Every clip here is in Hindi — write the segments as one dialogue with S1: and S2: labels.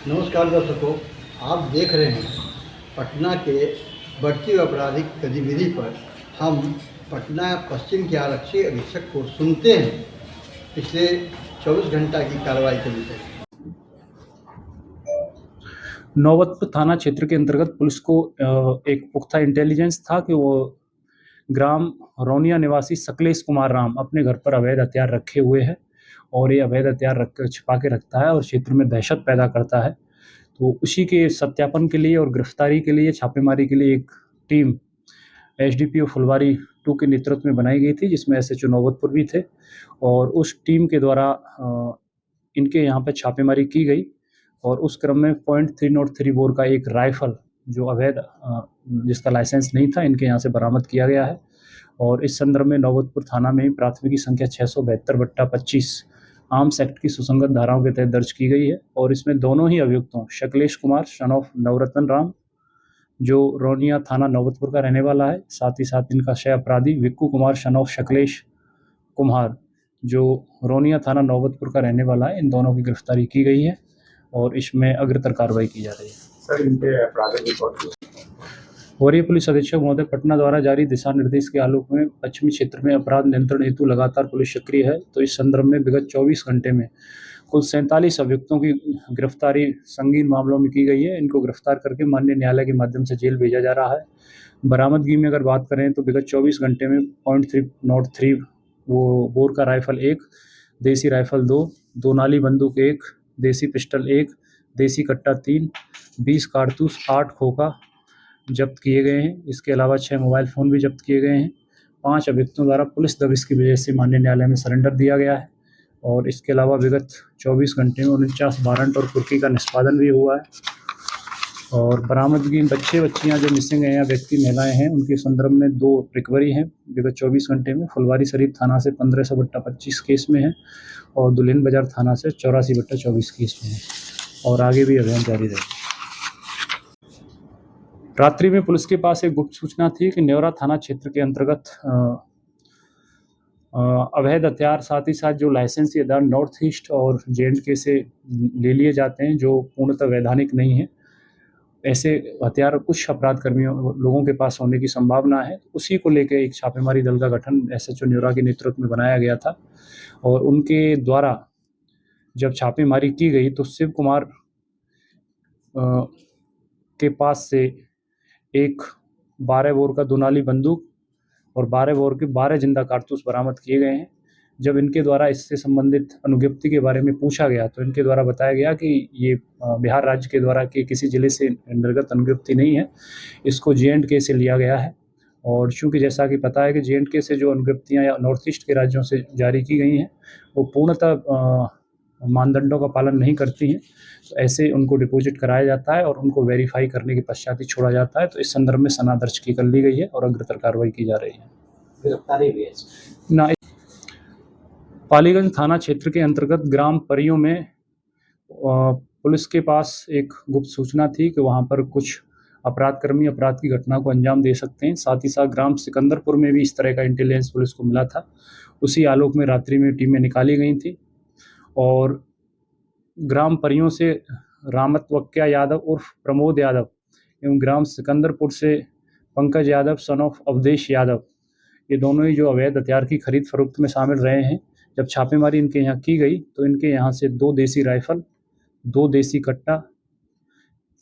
S1: नमस्कार दर्शकों, आप देख रहे हैं पटना के बढ़ती हुई आपराधिक गतिविधि पर हम पटना पश्चिम के आरक्षी अधीक्षक को सुनते हैं पिछले 24 घंटा की कार्रवाई के विषय।
S2: नौबतपुर थाना क्षेत्र के अंतर्गत पुलिस को एक पुख्ता इंटेलिजेंस था कि वो ग्राम रौनिया निवासी सकलेश कुमार राम अपने घर पर अवैध हथियार रखे हुए हैं और ये अवैध हथियार रख कर छिपा के रखता है और क्षेत्र में दहशत पैदा करता है। तो उसी के सत्यापन के लिए और गिरफ्तारी के लिए छापेमारी के लिए एक टीम एसडीपीओ फुलवारी 2 के नेतृत्व में बनाई गई थी, जिसमें एसएचओ नौबतपुर भी थे। और उस टीम के द्वारा इनके यहाँ पर छापेमारी की गई और उस क्रम में .303 बोर का एक राइफल जो अवैध जिसका लाइसेंस नहीं था, इनके यहाँ से बरामद किया गया है। और इस संदर्भ में नौबतपुर थाना में प्राथमिकी संख्या 672/25 आर्म्स एक्ट की सुसंगत धाराओं के तहत दर्ज की गई है। और इसमें दोनों ही अभियुक्तों शकलेश कुमार सन ऑफ नवरत्न राम जो रौनिया थाना नौबतपुर का रहने वाला है, साथ ही साथ इनका सह अपराधी विक्कू कुमार सन ऑफ शकलेश कुमार जो रौनिया थाना नौबतपुर का रहने वाला है, इन दोनों की गिरफ्तारी की गई है और इसमें अग्रतर कार्रवाई की जा रही है।
S3: सर, इनके आपराधिक रिकॉर्ड
S2: वरीय पुलिस अधीक्षक महोदय पटना द्वारा जारी दिशा निर्देश के आलोक में पश्चिमी क्षेत्र में अपराध नियंत्रण हेतु लगातार पुलिस सक्रिय है। तो इस संदर्भ में विगत 24 घंटे में कुल 47 अभियुक्तों की गिरफ्तारी संगीन मामलों में की गई है। इनको गिरफ्तार करके माननीय न्यायालय के माध्यम से जेल भेजा जा रहा है। बरामदगी में अगर बात करें तो विगत 24 घंटे में .303 वो बोर का राइफल 1, देसी राइफल 2, 2 नाली बंदूक 1, देसी पिस्टल 1, देसी कट्टा 3, 20 कारतूस, 8 खोखा जब्त किए गए हैं। इसके अलावा 6 मोबाइल फ़ोन भी जब्त किए गए हैं। 5 अभियुक्तों द्वारा पुलिस दबिश की वजह से माननीय न्यायालय में सरेंडर दिया गया है। और इसके अलावा विगत 24 घंटे में 49 वारंट और कुर्की का निष्पादन भी हुआ है। और बरामदगी बच्चियाँ जो मिसिंग हैं या व्यक्ति महिलाएं हैं, उनके संदर्भ में 2 रिकवरी हैं विगत 24 घंटे में। फुलवारी शरीफ थाना से 1500/25 केस में है और दुल्हिन बाजार थाना से 84/24 केस में है और आगे भी अभियान जारी रहेगा। रात्रि में पुलिस के पास एक गुप्त सूचना थी कि नेवरा थाना क्षेत्र के अंतर्गत अवैध हथियार साथ ही साथ जो लाइसेंसी आधार नॉर्थ ईस्ट और JNK से ले लिए जाते हैं जो पूर्णतः वैधानिक नहीं है, ऐसे हथियार कुछ अपराध कर्मियों लोगों के पास होने की संभावना है। उसी को लेकर एक छापेमारी दल का गठन SHO न्योरा के नेतृत्व में बनाया गया था और उनके द्वारा जब छापेमारी की गई तो शिव कुमार के पास से एक 12 बोर का 2 नाली बंदूक और 12 बोर के 12 जिंदा कारतूस बरामद किए गए हैं। जब इनके द्वारा इससे संबंधित अनुज्ञप्ति के बारे में पूछा गया तो इनके द्वारा बताया गया कि ये बिहार राज्य के द्वारा के किसी जिले से निर्गत अनुज्ञप्ति नहीं है, इसको JNK से लिया गया है। और चूँकि जैसा कि पता है कि JNK से जो अनुज्ञप्तियाँ या नॉर्थ ईस्ट के राज्यों से जारी की गई हैं वो पूर्णतः मानदंडों का पालन नहीं करती हैं, तो ऐसे उनको डिपॉजिट कराया जाता है और उनको वेरीफाई करने के पश्चात ही छोड़ा जाता है। तो इस संदर्भ में सना दर्ज कर ली गई है और अग्रतर कार्रवाई की जा रही है।
S3: गिरफ्तारी भी है
S2: ना पालीगंज थाना क्षेत्र के अंतर्गत ग्राम परियों में पुलिस के पास एक गुप्त सूचना थी कि वहां पर कुछ अपराधकर्मी अपराध की घटना को अंजाम दे सकते हैं। साथ ही साथ ग्राम सिकंदरपुर में भी इस तरह का इंटेलिजेंस पुलिस को मिला था। उसी आलोक में रात्रि में टीमें निकाली गई थी और ग्राम परियों से रामत वक्या यादव उर्फ प्रमोद यादव एवं ग्राम सिकंदरपुर से पंकज यादव सन ऑफ अवधेश यादव, ये दोनों ही जो अवैध हथियार की खरीद फरोख्त में शामिल रहे हैं। जब छापेमारी इनके यहाँ की गई तो इनके यहाँ से 2 देसी राइफल, 2 देसी कट्टा,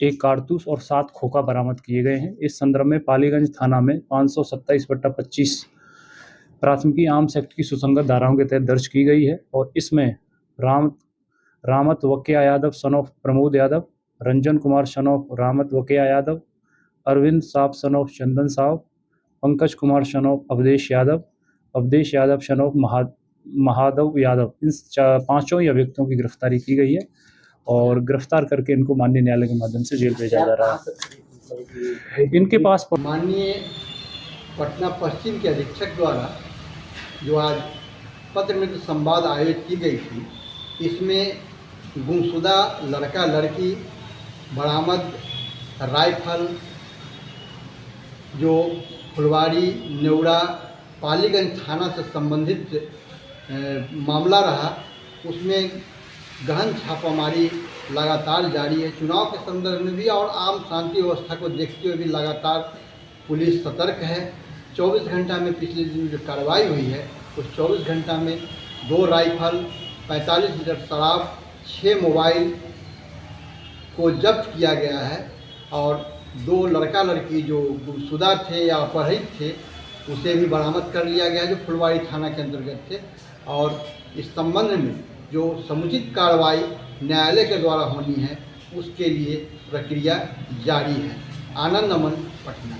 S2: 1 कारतूस और 7 खोखा बरामद किए गए हैं। इस संदर्भ में पालीगंज थाना में 527/25 प्राथमिकी आर्म्स एक्ट की सुसंगत धाराओं के तहत दर्ज की गई है और इसमें Ramat Vakya Yadav son of Pramod Yadav, Ranjan Kumar son of Ramat Vakya Yadav, Arvind Sahab son of Chandan Sahab, Pankaj Kumar son of Awadhesh Yadav son of Mahadev Yadav, इन 5 ही अभियुक्तों की गिरफ्तारी की गई है और गिरफ्तार करके इनको माननीय न्यायालय के माध्यम से जेल भेजा जा रहा है। इनके पास
S1: माननीय पटना पश्चिम के अधीक्षक द्वारा जो आज पत्र मित्र संवाद आयोजित की गई थी, इसमें गुमशुदा लड़का लड़की बरामद राइफल जो फुलवारी नेवरा पालीगंज थाना से संबंधित मामला रहा, उसमें गहन छापामारी लगातार जारी है। चुनाव के संदर्भ में भी और आम शांति व्यवस्था को देखते हुए भी लगातार पुलिस सतर्क है। 24 घंटा में पिछले दिन जो कार्रवाई हुई है उस 24 घंटा में 2 राइफल, 45 लीटर शराब, 6 मोबाइल को जब्त किया गया है और 2 लड़का लड़की जो गुमशुदा थे या अपहृत थे उसे भी बरामद कर लिया गया जो फुलवाड़ी थाना के अंतर्गत थे। और इस संबंध में जो समुचित कार्रवाई न्यायालय के द्वारा होनी है उसके लिए प्रक्रिया जारी है। आनंद अमन, पटना।